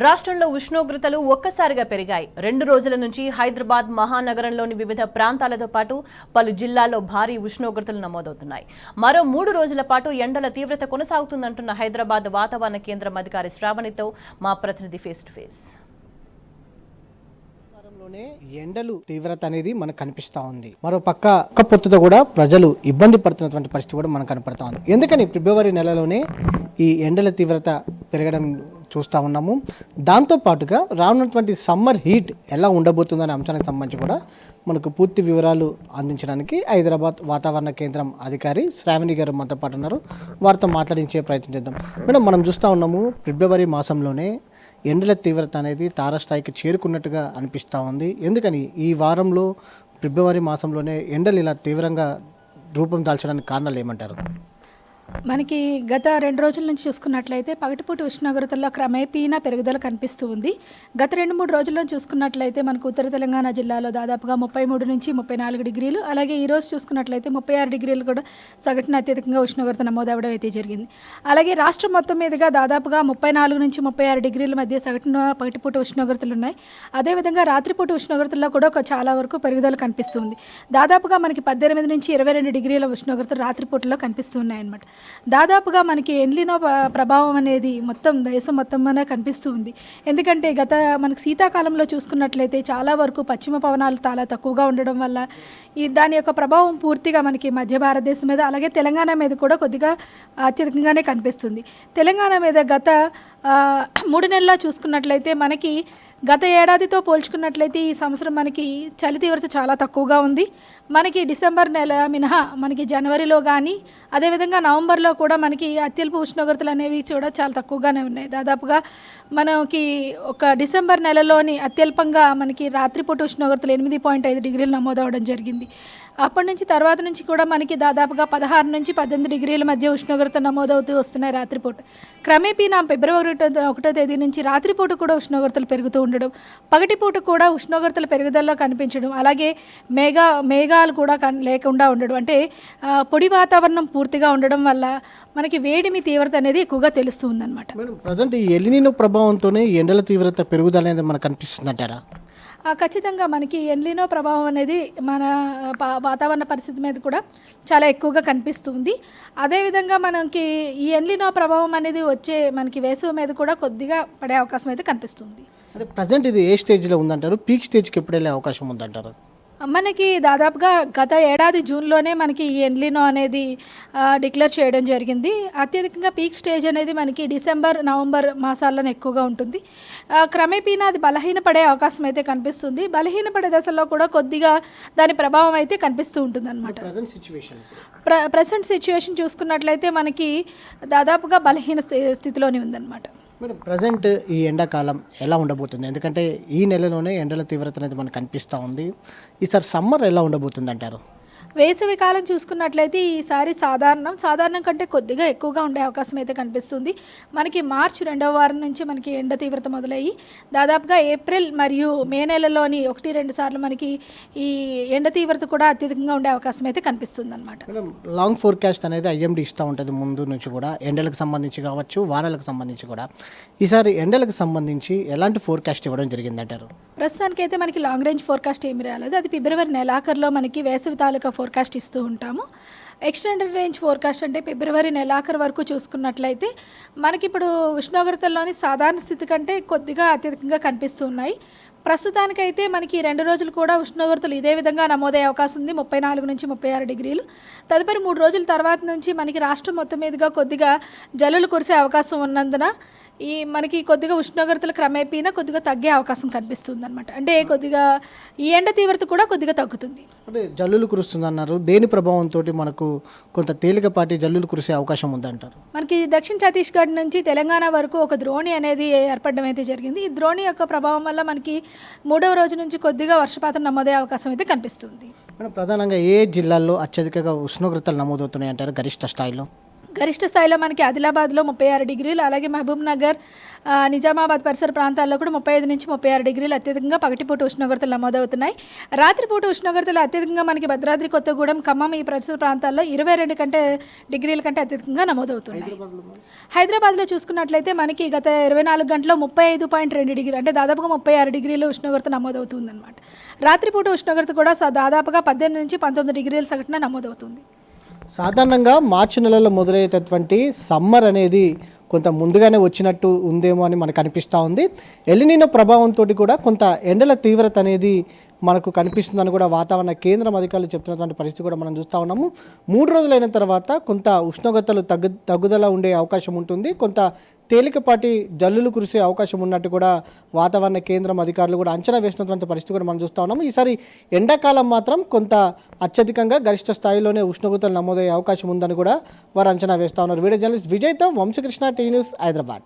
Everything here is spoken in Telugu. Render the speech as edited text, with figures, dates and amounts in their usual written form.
రాష్ట్రంలో ఉష్ణోగ్రతలు ఒక్కసారిగా పెరిగాయి. 2 రోజుల నుంచి హైదరాబాద్ మహానగరంలోని వివిధ ప్రాంతాలతో పాటు పలు జిల్లాల్లో భారీ ఉష్ణోగ్రతలు నమోదవుతున్నాయి. మరో 3 రోజుల పాటు ఎండల తీవ్రత కొనసాగుతుందంటున్న హైదరాబాద్ వాతావరణ కేంద్రం అధికారి శ్రావణితో మా ప్రతినిధి ఫేస్ టు ఫేస్. ఎండలు తీవ్రత అనేది మనకు కనిపిస్తూ ఉంది. మరో పక్క పొత్తుతో కూడా ప్రజలు ఇబ్బంది పడుతున్నటువంటి పరిస్థితి కూడా మనకు కనపడతా ఉంది. ఎందుకని ఫిబ్రవరి నెలలోనే ఈ ఎండల తీవ్రత పెరగడం చూస్తూ ఉన్నాము. దాంతో పాటుగా రానున్నటువంటి సమ్మర్ హీట్ ఎలా ఉండబోతుందనే అంశానికి సంబంధించి కూడా మనకు పూర్తి వివరాలు అందించడానికి హైదరాబాద్ వాతావరణ కేంద్రం అధికారి శ్రావణి గారు మనతో పాటు ఉన్నారు. వారితో మాట్లాడించే ప్రయత్నం చేద్దాం. మేడం, మనం చూస్తూ ఉన్నాము ఫిబ్రవరి మాసంలోనే ఎండల తీవ్రత అనేది తారాస్థాయికి చేరుకున్నట్టుగా అనిపిస్తూ ఉంది. ఎందుకని ఈ వారంలో ఫిబ్రవరి మాసంలోనే ఎండలు ఇలా తీవ్రంగా రూపం దాల్చడానికి కారణాలు ఏమంటారు? మనకి గత 2 రోజుల నుంచి చూసుకున్నట్లయితే పగటిపూట ఉష్ణోగ్రతల్లో క్రమేపీనా పెరుగుదల కనిపిస్తూ ఉంది. గత 2-3 రోజుల్లో చూసుకున్నట్లయితే మనకు ఉత్తర తెలంగాణ జిల్లాలో దాదాపుగా 33 నుంచి 34 డిగ్రీలు, అలాగే ఈరోజు చూసుకున్నట్లయితే 36 డిగ్రీలు కూడా సగటున అత్యధికంగా ఉష్ణోగ్రత నమోదవడం అయితే జరిగింది. అలాగే రాష్ట్రం మొత్తం మీదుగా దాదాపుగా 34 నుంచి 36 డిగ్రీల మధ్య సగటున పగటిపూట ఉష్ణోగ్రతలు ఉన్నాయి. అదేవిధంగా రాత్రిపూట ఉష్ణోగ్రతల్లో కూడా చాలా వరకు పెరుగుదల కనిపిస్తుంది. దాదాపుగా మనకి 18 నుంచి 22 డిగ్రీల ఉష్ణోగ్రతలు రాత్రిపూటలో కనిపిస్తూ ఉన్నాయన్నమాట. దాదాపుగా మనకి ఎల్నినో ప్రభావం అనేది మొత్తం దేశం మొత్తంలోనే కనిపిస్తూ ఉంది. ఎందుకంటే మనకి శీతాకాలంలో చూసుకున్నట్లయితే చాలా వరకు పశ్చిమ పవనాలు చాలా తక్కువగా ఉండడం వల్ల దాని యొక్క ప్రభావం పూర్తిగా మనకి మధ్య భారతదేశం మీద, అలాగే తెలంగాణ మీద కూడా కొద్దిగా అత్యధికంగానే కనిపిస్తుంది. తెలంగాణ మీద గత 3 నెలల్లో చూసుకున్నట్లయితే మనకి గత ఏడాదితో పోల్చుకున్నట్లయితే ఈ సంవత్సరం మనకి చలి తీవ్రత చాలా తక్కువగా ఉంది. మనకి డిసెంబర్ నెల మినహా మనకి జనవరిలో కానీ అదేవిధంగా నవంబర్లో కూడా మనకి అత్యల్ప ఉష్ణోగ్రతలు అనేవి కూడా చాలా తక్కువగానే ఉన్నాయి. దాదాపుగా మనకి ఒక డిసెంబర్ నెలలోని అత్యల్పంగా మనకి రాత్రిపూట ఉష్ణోగ్రతలు 8.5 డిగ్రీలు నమోదవడం జరిగింది. అప్పటి నుంచి తర్వాత నుంచి కూడా మనకి దాదాపుగా 16 నుంచి 18 డిగ్రీల మధ్య ఉష్ణోగ్రత నమోదవుతూ వస్తున్నాయి రాత్రిపూట. క్రమేపీనా ఫిబ్రవరి 1వ తేదీ నుంచి రాత్రిపూట కూడా ఉష్ణోగ్రతలు పెరుగుతూ ఉండడం, పగటిపూట కూడా ఉష్ణోగ్రతల పెరుగుదలలో కనిపించడం, అలాగే మేఘాలు కూడా లేకుండా ఉండడం, అంటే పొడి వాతావరణం పూర్తిగా ఉండడం వల్ల మనకి వేడిమి తీవ్రత అనేది ఎక్కువగా తెలుస్తూ ఉందన్నమాట. ప్రజెంట్ ఈ ఎల్నినో ప్రభావంతోనే ఎండల తీవ్రత పెరుగుదల అనేది మనకు కనిపిస్తుందంటారా? ఖచ్చితంగా మనకి ఎల్నినో ప్రభావం అనేది మన వాతావరణ పరిస్థితి మీద కూడా చాలా ఎక్కువగా కనిపిస్తుంది. అదేవిధంగా మనకి ఈ ఎల్నినో ప్రభావం అనేది వచ్చే మనకి వేసవి మీద కూడా కొద్దిగా పడే అవకాశం అయితే కనిపిస్తుంది. అంటే ప్రజెంట్ ఇది ఏ స్టేజ్లో ఉందంటారు? పీక్ స్టేజ్కి ఎప్పుడు వెళ్ళే అవకాశం ఉందంటారు? మనకి దాదాపుగా గత ఏడాది జూన్లోనే మనకి ఈ ఎల్నినో అనేది డిక్లేర్ చేయడం జరిగింది. అత్యధికంగా పీక్ స్టేజ్ అనేది మనకి డిసెంబర్, నవంబర్ మాసాల్లోనే ఎక్కువగా ఉంటుంది. క్రమేపీనా అది బలహీనపడే అవకాశం అయితే కనిపిస్తుంది. బలహీనపడే దశలో కూడా కొద్దిగా దాని ప్రభావం అయితే కనిపిస్తూ ఉంటుంది అనమాట. ప్రజెంట్ సిచ్యువేషన్ చూసుకున్నట్లయితే మనకి దాదాపుగా బలహీన స్థితిలోనే ఉందన్నమాట. మేడం, ప్రజెంట్ ఈ ఎండాకాలం ఎలా ఉండబోతుంది? ఎందుకంటే ఈ నెలలోనే ఎండల తీవ్రత అనేది మనకు కనిపిస్తూ ఉంది. ఈసారి సమ్మర్ ఎలా ఉండబోతుంది అంటారు? వేసవి కాలం చూసుకున్నట్లయితే ఈసారి సాధారణం కంటే కొద్దిగా ఎక్కువగా ఉండే అవకాశం అయితే కనిపిస్తుంది. మనకి మార్చి 2వ వారం నుంచి మనకి ఎండ తీవ్రత మొదలయ్యి దాదాపుగా ఏప్రిల్ మరియు మే నెలలోని 1-2 సార్లు మనకి ఈ ఎండ తీవ్రత కూడా అత్యధికంగా ఉండే అవకాశం అయితే కనిపిస్తుంది అనమాట. లాంగ్ ఫోర్కాస్ట్ అనేది ఐఎండీ ఇస్తూ ఉంటుంది ముందు నుంచి కూడా, ఎండలకు సంబంధించి కావచ్చు, వానలకు సంబంధించి కూడా. ఈసారి ఎండలకు సంబంధించి ఎలాంటి ఫోర్కాస్ట్ ఇవ్వడం జరిగిందంటారు? ప్రస్తుతానికైతే మనకి లాంగ్ రేంజ్ ఫోర్కాస్ట్ ఏమి రాలేదు. అది ఫిబ్రవరి నెలాఖరులో మనకి వేసవి తాలూకా ఫోర్కాస్ట్ ఇస్తూ ఉంటాము. ఎక్స్టెండెడ్ రేంజ్ ఫోర్కాస్ట్ అంటే ఫిబ్రవరి నెలాఖరు వరకు చూసుకున్నట్లయితే మనకి ఇప్పుడు ఉష్ణోగ్రతల్లోని సాధారణ స్థితి కంటే కొద్దిగా అత్యధికంగా కనిపిస్తూ ఉన్నాయి. ప్రస్తుతానికైతే మనకి 2 రోజులు కూడా ఉష్ణోగ్రతలు ఇదే విధంగా నమోదయ్యే అవకాశం ఉంది, 34 నుంచి 36 డిగ్రీలు. తదుపరి 3 రోజుల తర్వాత నుంచి మనకి రాష్ట్రం మొత్తం మీదుగా కొద్దిగా జల్లులు కురిసే అవకాశం ఉన్నందున మనకి కొద్దిగా ఉష్ణోగ్రతలు క్రమేపీనా కొద్దిగా తగ్గే అవకాశం కనిపిస్తుంది అనమాట. అంటే కొద్దిగా ఈ ఎండ తీవ్రత కూడా కొద్దిగా తగ్గుతుంది. అంటే జల్లులు కురుస్తుంది అన్నారు. దేని ప్రభావంతో మనకు కొంత తేలికపాటి జల్లులు కురిసే అవకాశం ఉందంటారు? మనకి దక్షిణ ఛత్తీస్గఢ్ నుంచి తెలంగాణ వరకు ఒక ద్రోణి అనేది ఏర్పడడం అయితే జరిగింది. ఈ ద్రోణి యొక్క ప్రభావం వల్ల మనకి 3వ రోజు నుంచి కొద్దిగా వర్షపాతం నమోదయ్యే అవకాశం అయితే కనిపిస్తుంది. ప్రధానంగా ఏ జిల్లాల్లో అత్యధికంగా ఉష్ణోగ్రతలు నమోదవుతున్నాయి అంటారు గరిష్ట స్థాయిలో? గరిష్ట స్థాయిలో మనకి ఆదిలాబాద్లో 36 డిగ్రీలు, అలాగే మహబూబ్ నగర్, నిజామాబాద్ పరిసర ప్రాంతాల్లో కూడా 35 నుంచి 36 డిగ్రీలు అత్యధికంగా పగటిపూట ఉష్ణోగ్రతలు నమోదవుతున్నాయి. రాత్రిపూట ఉష్ణోగ్రతలు అత్యధికంగా మనకి భద్రాద్రి కొత్తగూడెం, ఖమ్మం ఈ పరిసర ప్రాంతాల్లో 22 డిగ్రీల కంటే అత్యధికంగా నమోదవుతున్నాయి. హైదరాబాద్లో చూసుకున్నట్లయితే మనకి గత 24 గంటల్లో 35.2 డిగ్రీలు అంటే దాదాపుగా 36 డిగ్రీల ఉష్ణోగ్రత నమోదవుతుందన్నమాట. రాత్రిపూట ఉష్ణోగ్రత కూడా దాదాపుగా 18 నుంచి 19 డిగ్రీల సగటున నమోదవుతుంది. సాధారణంగా మార్చి నెలలో మొదలయ్యేటటువంటి సమ్మర్ అనేది కొంత ముందుగానే వచ్చినట్టు ఉందేమో అని మనకు అనిపిస్తూ ఉంది. ఎల్నినో ప్రభావంతో కూడా కొంత ఎండల తీవ్రత అనేది మనకు కనిపిస్తుందని కూడా వాతావరణ కేంద్రం అధికారులు చెప్తున్నటువంటి పరిస్థితి కూడా మనం చూస్తూ ఉన్నాము. 3 రోజులైన తర్వాత కొంత ఉష్ణోగ్రతలు తగ్గుదల ఉండే అవకాశం ఉంటుంది. కొంత తేలికపాటి జల్లులు కురిసే అవకాశం ఉన్నట్టు కూడా వాతావరణ కేంద్రం అధికారులు కూడా అంచనా వేసినటువంటి పరిస్థితి కూడా మనం చూస్తూ ఉన్నాము. ఈసారి ఎండాకాలం మాత్రం కొంత అత్యధికంగా గరిష్ట స్థాయిలోనే ఉష్ణోగ్రతలు నమోదయ్యే అవకాశం ఉందని కూడా వారు అంచనా వేస్తూ ఉన్నారు. వీడియో జర్నలిస్ట్ విజయ్తో వంశకృష్ణ, టీ న్యూస్, హైదరాబాద్.